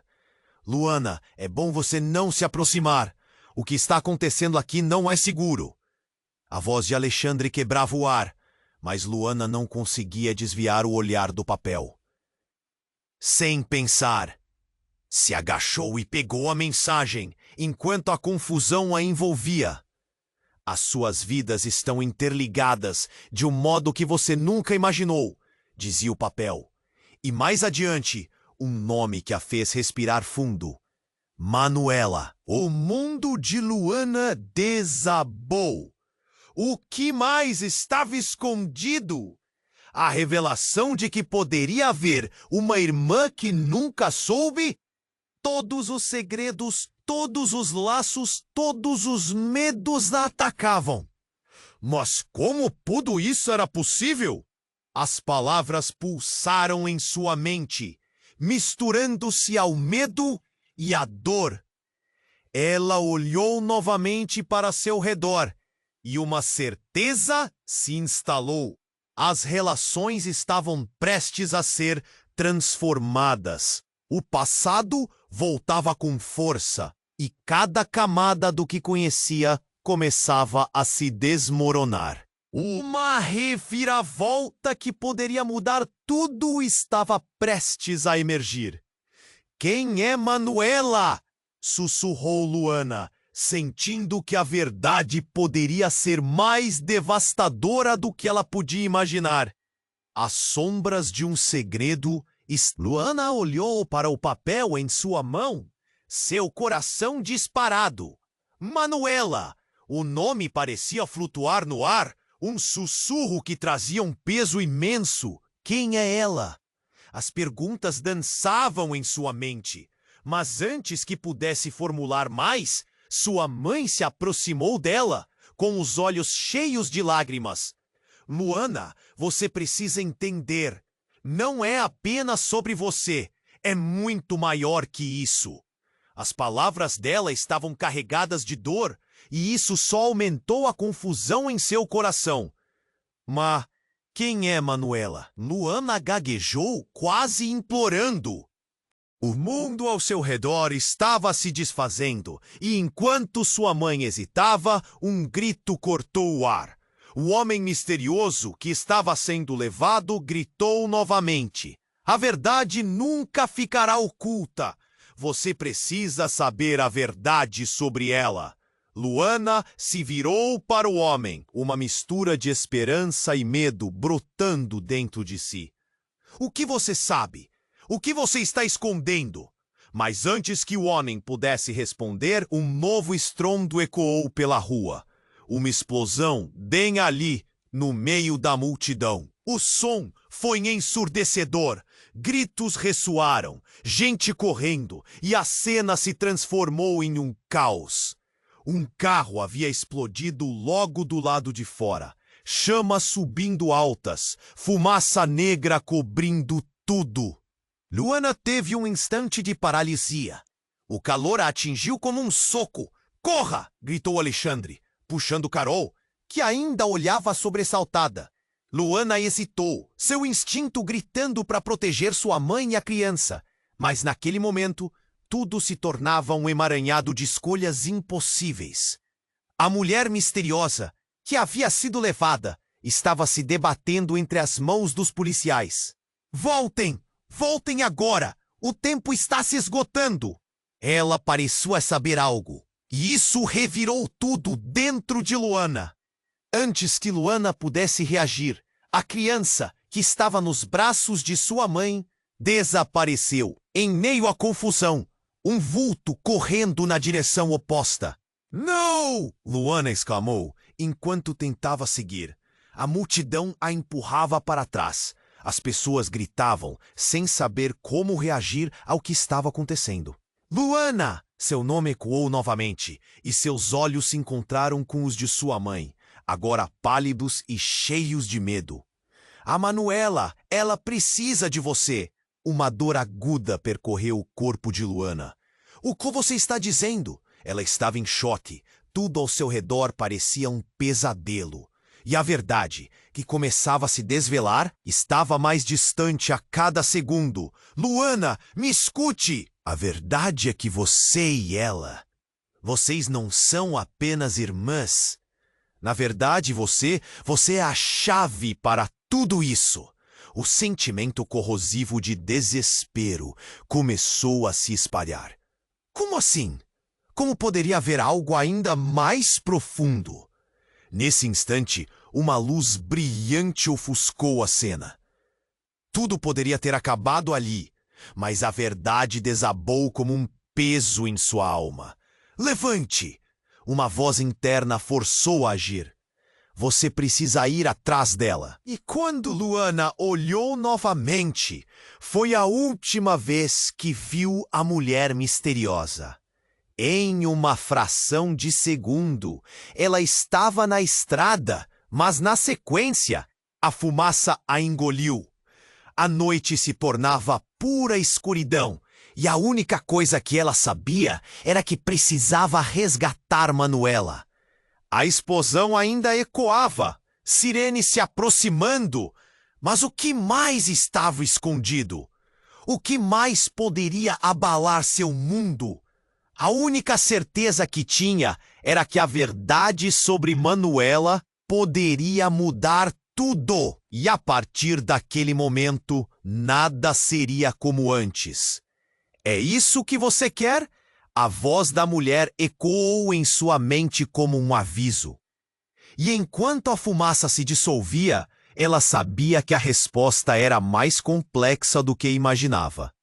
Luana, é bom você não se aproximar. O que está acontecendo aqui não é seguro. A voz de Alexandre quebrava o ar, mas Luana não conseguia desviar o olhar do papel. Sem pensar, se agachou e pegou a mensagem, enquanto a confusão a envolvia. As suas vidas estão interligadas de um modo que você nunca imaginou, dizia o papel. E mais adiante, um nome que a fez respirar fundo. Manuela. O mundo de Luana desabou. O que mais estava escondido? A revelação de que poderia haver uma irmã que nunca soube? Todos os segredos, todos os laços, todos os medos a atacavam. Mas como tudo isso era possível? As palavras pulsaram em sua mente, misturando-se ao medo e à dor. Ela olhou novamente para seu redor e uma certeza se instalou. As relações estavam prestes a ser transformadas. O passado voltava com força e cada camada do que conhecia começava a se desmoronar. Uma reviravolta que poderia mudar tudo estava prestes a emergir. Quem é Manuela? Sussurrou Luana, sentindo que a verdade poderia ser mais devastadora do que ela podia imaginar. As sombras de um segredo. Luana olhou para o papel em sua mão, seu coração disparado. Manuela! O nome parecia flutuar no ar, um sussurro que trazia um peso imenso. Quem é ela? As perguntas dançavam em sua mente, mas antes que pudesse formular mais, sua mãe se aproximou dela, com os olhos cheios de lágrimas. Luana, você precisa entender. Não é apenas sobre você, é muito maior que isso. As palavras dela estavam carregadas de dor, e isso só aumentou a confusão em seu coração. Mas quem é Manuela? Luana gaguejou, quase implorando. O mundo ao seu redor estava se desfazendo, e enquanto sua mãe hesitava, um grito cortou o ar. O homem misterioso que estava sendo levado gritou novamente. A verdade nunca ficará oculta. Você precisa saber a verdade sobre ela. Luana se virou para o homem, uma mistura de esperança e medo brotando dentro de si. O que você sabe? O que você está escondendo? Mas antes que o homem pudesse responder, um novo estrondo ecoou pela rua. Uma explosão bem ali, no meio da multidão. O som foi ensurdecedor. Gritos ressoaram, gente correndo, e a cena se transformou em um caos. Um carro havia explodido logo do lado de fora. Chamas subindo altas, fumaça negra cobrindo tudo. Luana teve um instante de paralisia. O calor a atingiu como um soco. Corra! Gritou Alexandre, puxando Carol, que ainda olhava sobressaltada. Luana hesitou, seu instinto gritando para proteger sua mãe e a criança. Mas naquele momento, tudo se tornava um emaranhado de escolhas impossíveis. A mulher misteriosa, que havia sido levada, estava se debatendo entre as mãos dos policiais. Voltem! Voltem agora! O tempo está se esgotando! Ela parecia saber algo, e isso revirou tudo dentro de Luana. Antes que Luana pudesse reagir, a criança, que estava nos braços de sua mãe, desapareceu. Em meio à confusão, um vulto correndo na direção oposta. Não! Luana exclamou, enquanto tentava seguir. A multidão a empurrava para trás. As pessoas gritavam, sem saber como reagir ao que estava acontecendo. Luana! Seu nome ecoou novamente, e seus olhos se encontraram com os de sua mãe, agora pálidos e cheios de medo. A Manuela, ela precisa de você! Uma dor aguda percorreu o corpo de Luana. O que você está dizendo? Ela estava em choque. Tudo ao seu redor parecia um pesadelo. E a verdade, que começava a se desvelar, estava mais distante a cada segundo. Luana, me escute! A verdade é que você e ela, vocês não são apenas irmãs. Na verdade, você é a chave para tudo isso. O sentimento corrosivo de desespero começou a se espalhar. Como assim? Como poderia haver algo ainda mais profundo? Nesse instante, uma luz brilhante ofuscou a cena. Tudo poderia ter acabado ali, mas a verdade desabou como um peso em sua alma. Levante! Uma voz interna forçou a agir. Você precisa ir atrás dela. E quando Luana olhou novamente, foi a última vez que viu a mulher misteriosa. Em uma fração de segundo, ela estava na estrada, mas na sequência, A fumaça a engoliu. A noite se tornava pura escuridão, e a única coisa que ela sabia era que precisava resgatar Manuela. A explosão ainda ecoava, sirene se aproximando, mas o que mais estava escondido? O que mais poderia abalar seu mundo? A única certeza que tinha era que a verdade sobre Manuela poderia mudar tudo. E a partir daquele momento, nada seria como antes. É isso que você quer? A voz da mulher ecoou em sua mente como um aviso. E enquanto a fumaça se dissolvia, ela sabia que a resposta era mais complexa do que imaginava.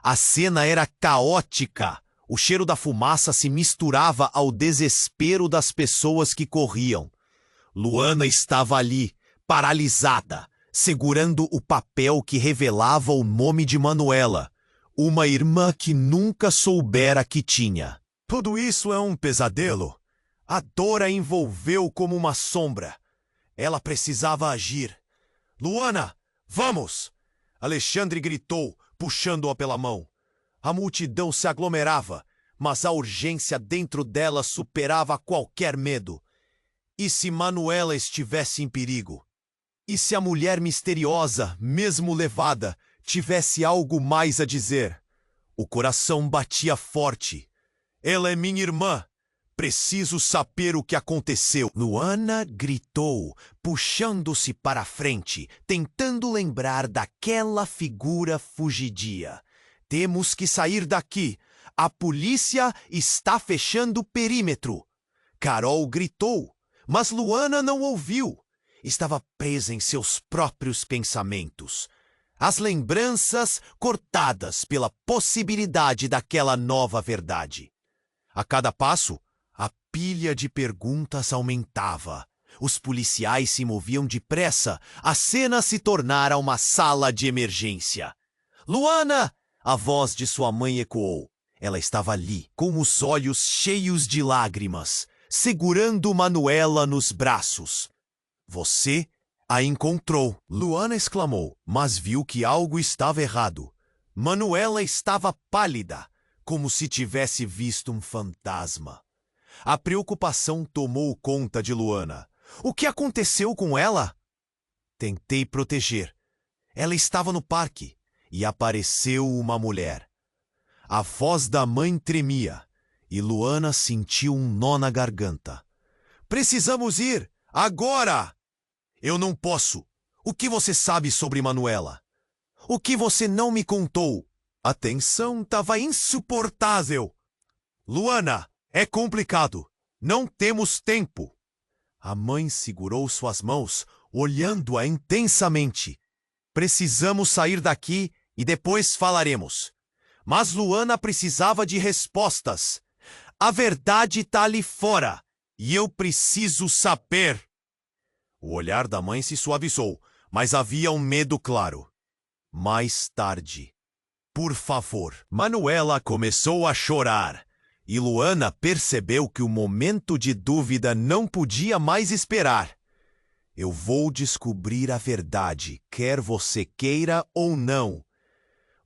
A cena era caótica. O cheiro da fumaça se misturava ao desespero das pessoas que corriam. Luana estava ali, paralisada, segurando o papel que revelava o nome de Manuela, uma irmã que nunca soubera que tinha. Tudo isso é um pesadelo. A dor a envolveu como uma sombra. Ela precisava agir. Luana, vamos! Alexandre gritou, puxando-a pela mão. A multidão se aglomerava, mas a urgência dentro dela superava qualquer medo. E se Manuela estivesse em perigo? E se a mulher misteriosa, mesmo levada, tivesse algo mais a dizer? O coração batia forte. Ela é minha irmã. Preciso saber o que aconteceu. Luana gritou, puxando-se para a frente, tentando lembrar daquela figura fugidia. Temos que sair daqui. A polícia está fechando o perímetro. Carol gritou, mas Luana não ouviu. Estava presa em seus próprios pensamentos. As lembranças cortadas pela possibilidade daquela nova verdade. A cada passo, a pilha de perguntas aumentava. Os policiais se moviam depressa. A cena se tornara uma sala de emergência. Luana! A voz de sua mãe ecoou. Ela estava ali, com os olhos cheios de lágrimas, segurando Manuela nos braços. Você a encontrou, Luana exclamou, mas viu que algo estava errado. Manuela estava pálida, como se tivesse visto um fantasma. A preocupação tomou conta de Luana. O que aconteceu com ela? Tentei proteger. Ela estava no parque e apareceu uma mulher. A voz da mãe tremia e Luana sentiu um nó na garganta. Precisamos ir, agora! Eu não posso. O que você sabe sobre Manuela? O que você não me contou? A tensão estava insuportável. Luana, é complicado. Não temos tempo. A mãe segurou suas mãos, olhando-a intensamente. Precisamos sair daqui e depois falaremos. Mas Luana precisava de respostas. A verdade está ali fora e eu preciso saber. O olhar da mãe se suavizou, mas havia um medo claro. Mais tarde. Por favor. Manuela começou a chorar, e Luana percebeu que o momento de dúvida não podia mais esperar. Eu vou descobrir a verdade, quer você queira ou não.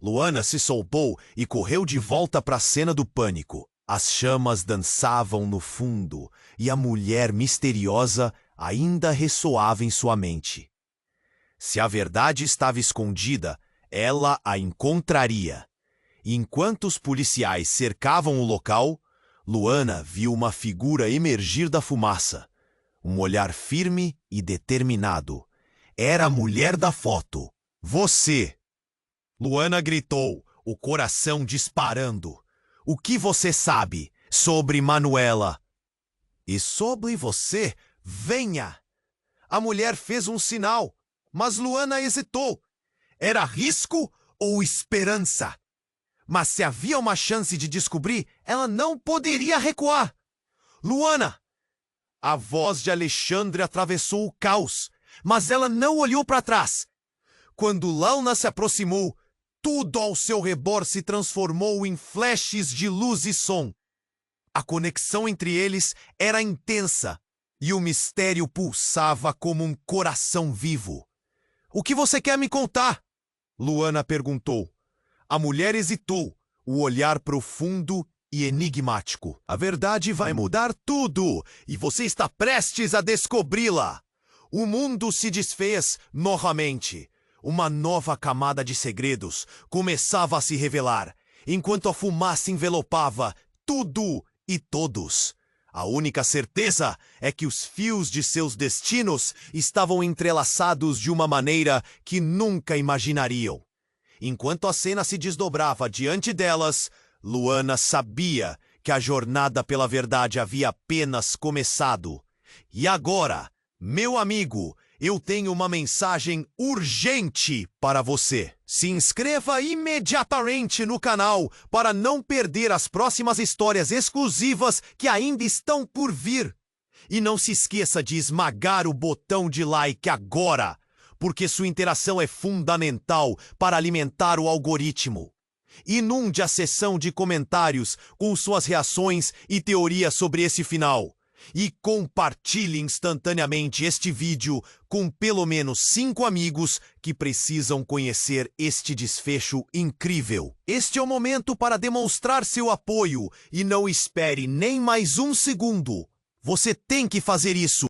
Luana se soltou e correu de volta para a cena do pânico. As chamas dançavam no fundo, e a mulher misteriosa ainda ressoava em sua mente. Se a verdade estava escondida, ela a encontraria. E enquanto os policiais cercavam o local, Luana viu uma figura emergir da fumaça. Um olhar firme e determinado. Era a mulher da foto. Você! Luana gritou, o coração disparando. O que você sabe sobre Manuela? E sobre você? Venha! A mulher fez um sinal, mas Luana hesitou. Era risco ou esperança? Mas se havia uma chance de descobrir, ela não poderia recuar. Luana! A voz de Alexandre atravessou o caos, mas ela não olhou para trás. Quando Launa se aproximou, tudo ao seu redor se transformou em flashes de luz e som. A conexão entre eles era intensa, e o mistério pulsava como um coração vivo. O que você quer me contar? Luana perguntou. A mulher hesitou, o olhar profundo e enigmático. A verdade vai mudar tudo, e você está prestes a descobri-la. O mundo se desfez novamente. Uma nova camada de segredos começava a se revelar, enquanto a fumaça envelopava tudo e todos. A única certeza é que os fios de seus destinos estavam entrelaçados de uma maneira que nunca imaginariam. Enquanto a cena se desdobrava diante delas, Luana sabia que a jornada pela verdade havia apenas começado. E agora, meu amigo, eu tenho uma mensagem urgente para você. Se inscreva imediatamente no canal para não perder as próximas histórias exclusivas que ainda estão por vir. E não se esqueça de esmagar o botão de like agora, porque sua interação é fundamental para alimentar o algoritmo. Inunde a seção de comentários com suas reações e teorias sobre esse final. E compartilhe instantaneamente este vídeo com pelo menos 5 amigos que precisam conhecer este desfecho incrível. Este é o momento para demonstrar seu apoio e não espere nem mais um segundo. Você tem que fazer isso.